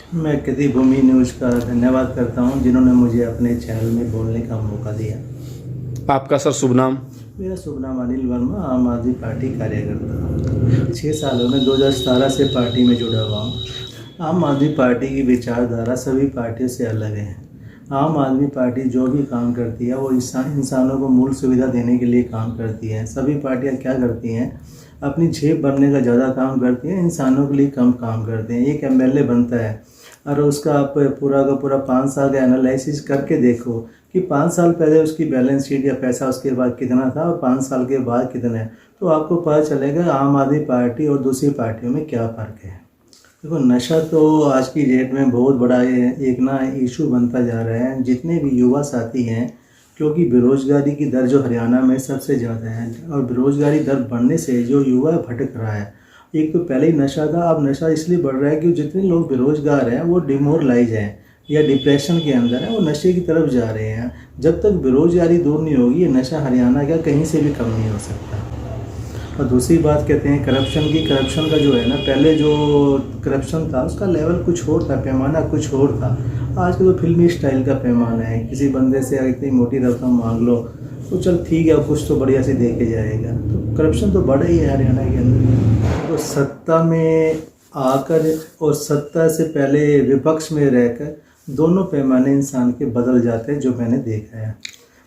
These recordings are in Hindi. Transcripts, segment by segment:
मैं कृति भूमि न्यूज़ का धन्यवाद करता हूं जिन्होंने मुझे अपने चैनल में बोलने का मौका दिया। आपका सर शुभ नाम? मेरा शुभ नाम अनिल वर्मा, आम आदमी पार्टी कार्यकर्ता। 6 सालों में 2017 से पार्टी में जुड़ा हुआ हूँ। आम आदमी पार्टी की विचारधारा सभी पार्टियों से अलग है। आम आदमी पार्टी जो भी काम करती है वो इंसानों को मूल सुविधा देने के लिए काम करती है। सभी पार्टियाँ क्या करती हैं, अपनी जेब भरने का ज़्यादा काम करती हैं, इंसानों के लिए कम काम करते हैं। एक एमएलए बनता है और उसका आप पूरा का पूरा 5 साल का एनालिसिस करके देखो कि 5 साल पहले उसकी बैलेंस शीट या पैसा उसके बाद कितना था और 5 साल के बाद कितना है, तो आपको पता चलेगा आम आदमी पार्टी और दूसरी पार्टियों में क्या फ़र्क है। देखो, नशा तो आज की डेट में बहुत बड़ा एक ना इशू बनता जा रहा है। जितने भी युवा साथी हैं, क्योंकि बेरोज़गारी की दर जो हरियाणा में सबसे ज़्यादा है और बेरोज़गारी दर बढ़ने से जो युवा भटक रहा है। एक तो पहले ही नशा था, अब नशा इसलिए बढ़ रहा है कि जितने लोग बेरोज़गार हैं वो डिमोरलाइज हैं या डिप्रेशन के अंदर हैं, वो नशे की तरफ जा रहे हैं। जब तक बेरोज़गारी दूर नहीं होगी, ये नशा हरियाणा का कहीं से भी कम नहीं हो सकता। और दूसरी बात कहते हैं करप्शन की। करप्शन का जो है ना, पहले जो करप्शन था उसका लेवल कुछ और था, पैमाना कुछ और था। आज का तो फिल्मी स्टाइल का पैमाना है। किसी बंदे से इतनी मोटी रकम मांग लो तो चल ठीक है, कुछ तो बढ़िया से दे के जाएगा। तो करप्शन तो बढ़ा ही है हरियाणा के अंदर। तो सत्ता में आकर और सत्ता से पहले विपक्ष में रहकर दोनों पैमाने इंसान के बदल जाते हैं, जो मैंने देखा है।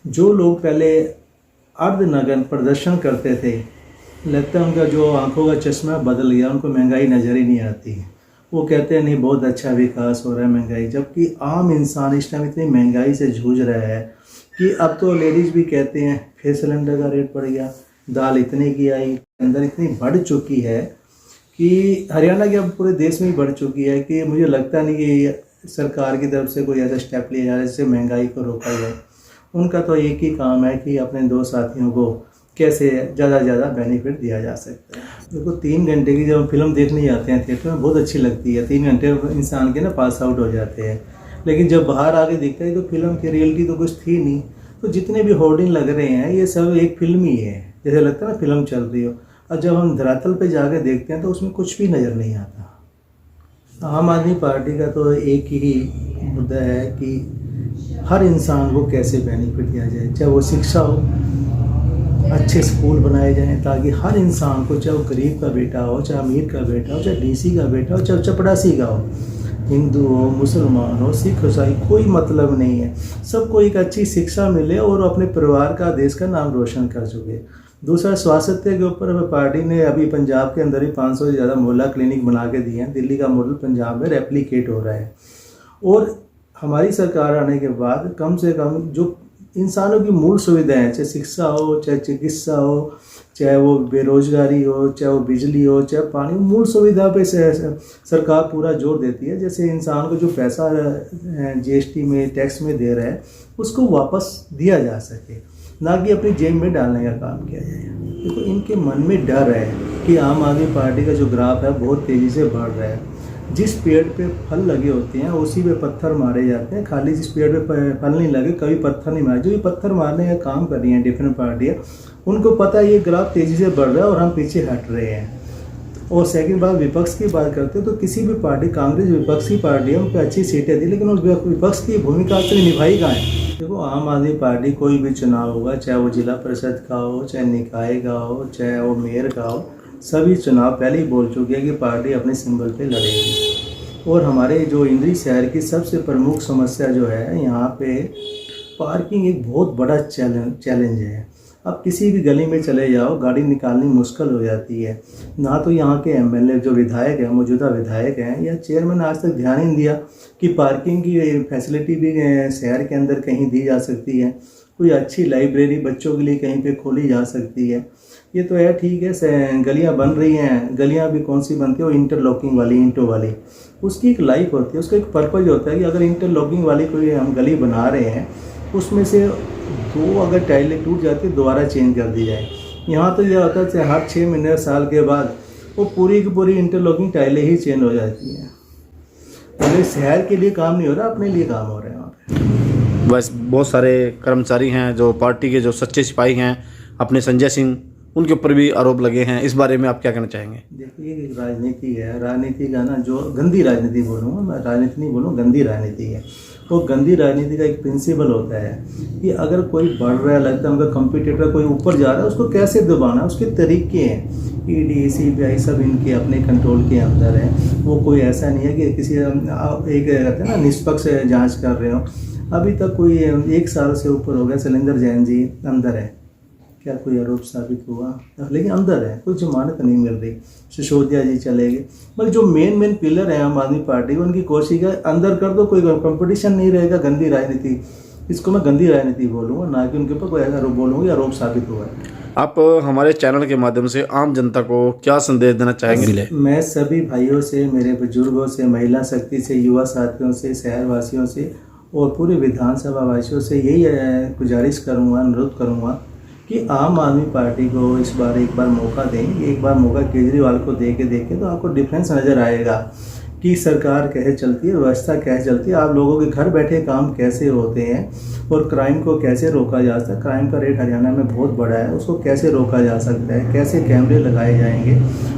जो लोग पहले अर्धनग्न प्रदर्शन करते थे, लगता है उनका जो आंखों का चश्मा बदल गया, उनको महंगाई नज़र ही नहीं आती। वो कहते हैं नहीं बहुत अच्छा विकास हो रहा है महंगाई, जबकि आम इंसान इस टाइम इतनी महंगाई से जूझ रहा है कि अब तो लेडीज़ भी कहते हैं फिर सिलेंडर का रेट बढ़ गया, दाल इतने की आई, अंदर इतनी बढ़ चुकी है कि हरियाणा की अब पूरे देश में ही बढ़ चुकी है कि मुझे लगता नहीं कि सरकार की तरफ से कोई ऐसा स्टेप लिया जा रहा है जिससे महंगाई को रोका जाए। उनका तो एक ही काम है कि अपने दो साथियों को कैसे ज़्यादा से ज़्यादा बेनिफिट दिया जा सकता है। देखो, 3 घंटे की जब हम फिल्म देखने जाते हैं थिएटर में, बहुत अच्छी लगती है। 3 घंटे इंसान के ना पास आउट हो जाते हैं, लेकिन जब बाहर आके देखते हैं तो फिल्म की रियलिटी तो कुछ थी नहीं। तो जितने भी होर्डिंग लग रहे हैं ये सब एक फिल्म ही है, जैसे लगता है ना फिल्म चल रही हो। और जब हम धरातल पे जाके देखते हैं तो उसमें कुछ भी नज़र नहीं आता। आम आदमी पार्टी का तो एक ही मुद्दा है कि हर इंसान को कैसे बेनिफिट दिया जाए, चाहे वो शिक्षा हो, अच्छे स्कूल बनाए जाएं ताकि हर इंसान को, चाहे वो गरीब का बेटा हो, चाहे अमीर का बेटा हो, चाहे डीसी का बेटा हो, चाहे चपरासी का हो, हिंदू हो, मुसलमान हो, सिख ईसाई, कोई मतलब नहीं है, सबको एक अच्छी शिक्षा मिले और अपने परिवार का, देश का नाम रोशन कर सके। दूसरा, स्वास्थ्य के ऊपर पार्टी ने अभी पंजाब के अंदर ही 500 से ज़्यादा मोहल्ला क्लिनिक बना के दिए हैं। दिल्ली का मॉडल पंजाब में रेप्लिकेट हो रहा है। और हमारी सरकार आने के बाद कम से कम जो इंसानों की मूल सुविधाएं, चाहे शिक्षा हो, चाहे चिकित्सा हो, चाहे वो बेरोजगारी हो, चाहे वो बिजली हो, चाहे पानी, मूल सुविधा पे सरकार पूरा जोर देती है। जैसे इंसान को जो पैसा जीएसटी में, टैक्स में दे रहा है, उसको वापस दिया जा सके, ना कि अपनी जेब में डालने का काम किया जाए। देखो, इनके मन में डर है कि आम आदमी पार्टी का जो ग्राफ है बहुत तेज़ी से बढ़ रहा है। जिस पेड़ पे फल लगे होते हैं उसी पे पत्थर मारे जाते हैं। खाली जिस पेड़ पे फल नहीं लगे कभी पत्थर नहीं मारे। जो ये पत्थर मारने का काम कर रही हैं डिफरेंट पार्टियाँ, उनको पता है ये ग्राफ तेज़ी से बढ़ रहा है और हम पीछे हट रहे हैं। और सेकंड बात, विपक्ष की बात करते हैं तो किसी भी पार्टी, कांग्रेस विपक्ष की पार्टी है, उन पर अच्छी सीटें दी, लेकिन उस विपक्ष की भूमिका आखिर निभाई कहाँ है। देखो, आम आदमी पार्टी कोई भी चुनाव होगा, चाहे वो जिला परिषद का हो, चाहे निकाय का हो, चाहे वो मेयर का हो, सभी चुनाव पहले ही बोल चुके हैं कि पार्टी अपने सिंबल पे लड़ेगी। और हमारे जो इंद्री शहर की सबसे प्रमुख समस्या जो है, यहाँ पे पार्किंग एक बहुत बड़ा चैलेंज है। अब किसी भी गली में चले जाओ, गाड़ी निकालनी मुश्किल हो जाती है। ना तो यहाँ के एमएलए जो विधायक हैं, मौजूदा विधायक हैं या चेयरमैन, आज तक ध्यान ही नहीं दिया कि पार्किंग की फैसिलिटी भी शहर के अंदर कहीं दी जा सकती है। कोई अच्छी लाइब्रेरी बच्चों के लिए कहीं पे खोली जा सकती है। ये तो है, ठीक है, गलियां बन रही हैं, गलियां भी कौन सी बनती है, वो इंटरलॉकिंग वाली, इंटो वाली, उसकी एक लाइफ होती है, उसका एक पर्पज़ होता है कि अगर इंटरलॉकिंग वाली कोई हम गली बना रहे हैं, उसमें से 2 अगर टाइलें टूट जाती है दोबारा चेंज कर दी जाए। यहाँ तो यह होता है हर 6 महीने, साल के बाद वो पूरी की पूरी इंटरलॉकिंग टाइलें ही चेंज हो जाती हैं। पहले शहर के लिए काम नहीं हो रहा, अपने लिए काम हो रहा है वहाँ पे। बस बहुत सारे कर्मचारी हैं जो पार्टी के जो सच्चे सिपाही हैं, अपने संजय सिंह उनके ऊपर भी आरोप लगे हैं, इस बारे में आप क्या कहना चाहेंगे? देखिए एक राजनीति है, राजनीति का ना जो गंदी राजनीति बोलूँगा मैं, राजनीति नहीं बोलूँ, गंदी राजनीति है। वो गंदी राजनीति का एक प्रिंसिपल होता है कि अगर कोई बढ़ रहा है, लगता है उनका कंपटीटर कोई ऊपर जा रहा है, उसको कैसे दबाना, उसके तरीके हैं। ईडी सीबीआई सब इनके अपने कंट्रोल के अंदर है। वो कोई ऐसा नहीं है कि किसी एक कहते हैं ना निष्पक्ष जांच कर रहे हो। अभी तक कोई 1 साल से ऊपर हो गया, शैलेंद्र जैन जी अंदर है, क्या कोई आरोप साबित हुआ? लेकिन अंदर है, कोई जमानत नहीं मिल रही। सिसोदिया जी चले गए, मतलब जो मेन पिलर है आम आदमी पार्टी, उनकी कोशिश है अंदर कर दो, कोई कंपटीशन नहीं रहेगा। गंदी राजनीति, इसको मैं गंदी राजनीति बोलूँगा, ना कि उनके ऊपर कोई ऐसा आरोप बोलूँगा आरोप साबित हुआ है। आप हमारे चैनल के माध्यम से आम जनता को क्या संदेश देना चाहेंगे? मैं सभी भाइयों से, मेरे बुजुर्गों से, महिला शक्ति से, युवा साथियों से, शहरवासियों से और पूरे विधानसभा वासियों से यही गुजारिश करूँगा, अनुरोध करूँगा कि आम आदमी पार्टी को इस बार एक बार मौका दें। एक बार मौका केजरीवाल को दे के तो आपको डिफरेंस नज़र आएगा कि सरकार कैसे चलती है, व्यवस्था कैसे चलती है, आप लोगों के घर बैठे काम कैसे होते हैं और क्राइम को कैसे रोका जा सकता है। क्राइम का रेट हरियाणा में बहुत बड़ा है, उसको कैसे रोका जा सकता है, कैसे कैमरे लगाए जाएंगे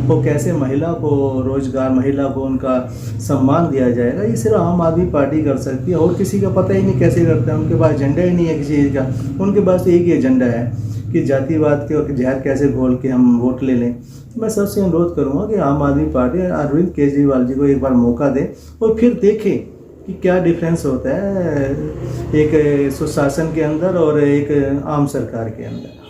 और कैसे महिला को रोजगार, महिला को उनका सम्मान दिया जाएगा। ये सिर्फ आम आदमी पार्टी कर सकती है और किसी का पता ही नहीं कैसे करता है। उनके पास एजेंडा ही नहीं है किसी चीज़ का, उनके पास एक ही एजेंडा है कि जातिवाद के जहर कैसे घोल के हम वोट ले लें। मैं सबसे अनुरोध करूंगा कि आम आदमी पार्टी अरविंद केजरीवाल जी को एक बार मौका दें और फिर देखें कि क्या डिफरेंस होता है एक सुशासन के अंदर और एक आम सरकार के अंदर।